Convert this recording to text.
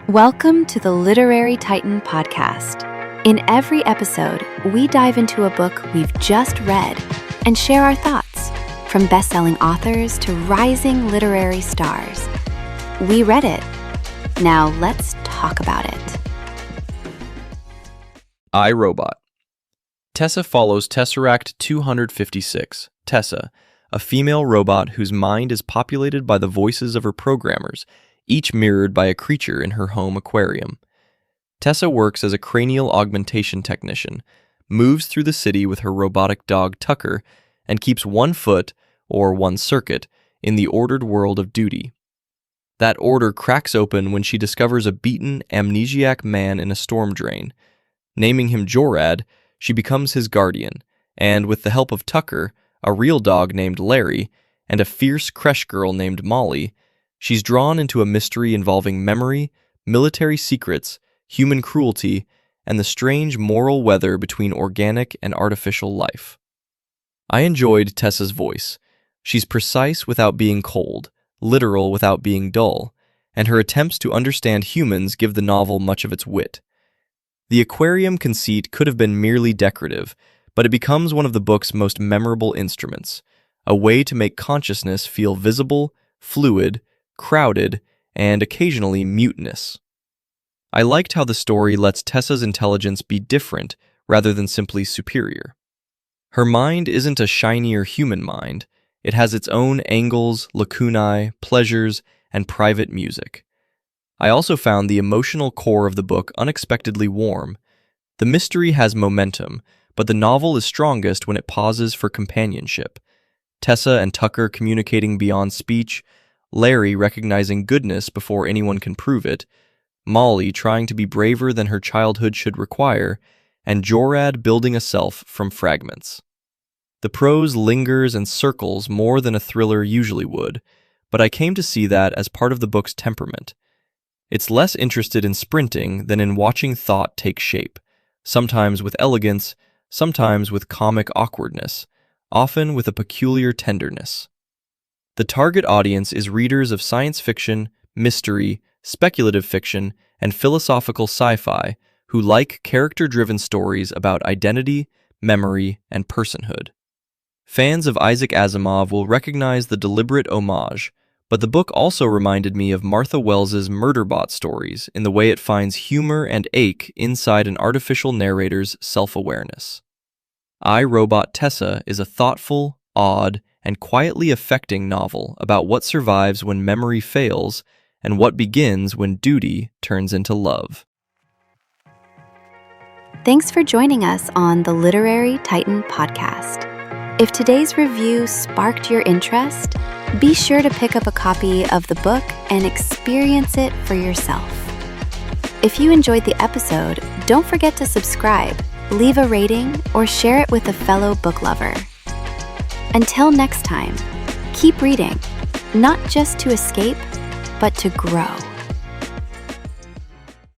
Welcome to the Literary Titan podcast. In every episode, we dive into a book we've just read and share our thoughts, from best-selling authors to rising literary stars. We read it. Now let's talk about it. I, Robot. Tessa follows Tesseract 256, Tessa, a female robot whose mind is populated by the voices of her programmers, each mirrored by a creature in her home aquarium. Tessa works as a cranial augmentation technician, moves through the city with her robotic dog Tucker, and keeps one foot, or one circuit, in the ordered world of duty. That order cracks open when she discovers a beaten, amnesiac man in a storm drain. Naming him Jorad, she becomes his guardian, and with the help of Tucker, a real dog named Larry, and a fierce creche girl named Molly, she's drawn into a mystery involving memory, military secrets, human cruelty, and the strange moral weather between organic and artificial life. I enjoyed Tessa's voice. She's precise without being cold, literal without being dull, and her attempts to understand humans give the novel much of its wit. The aquarium conceit could have been merely decorative, but it becomes one of the book's most memorable instruments, a way to make consciousness feel visible, fluid, crowded, and occasionally mutinous. I liked how the story lets Tessa's intelligence be different rather than simply superior. Her mind isn't a shinier human mind. It has its own angles, lacunae, pleasures, and private music. I also found the emotional core of the book unexpectedly warm. The mystery has momentum, but the novel is strongest when it pauses for companionship. Tessa and Tucker communicating beyond speech, Larry recognizing goodness before anyone can prove it, Molly trying to be braver than her childhood should require, and Jorad building a self from fragments. The prose lingers and circles more than a thriller usually would, but I came to see that as part of the book's temperament. It's less interested in sprinting than in watching thought take shape, sometimes with elegance, sometimes with comic awkwardness, often with a peculiar tenderness. The target audience is readers of science fiction, mystery, speculative fiction, and philosophical sci-fi who like character-driven stories about identity, memory, and personhood. Fans of Isaac Asimov will recognize the deliberate homage, but the book also reminded me of Martha Wells's Murderbot stories in the way it finds humor and ache inside an artificial narrator's self-awareness. I, Robot Tessa is a thoughtful, odd, and quietly affecting novel about what survives when memory fails and what begins when duty turns into love. Thanks for joining us on the Literary Titan podcast. If today's review sparked your interest, be sure to pick up a copy of the book and experience it for yourself. If you enjoyed the episode, don't forget to subscribe, leave a rating, or share it with a fellow book lover. Until next time, keep reading, not just to escape, but to grow.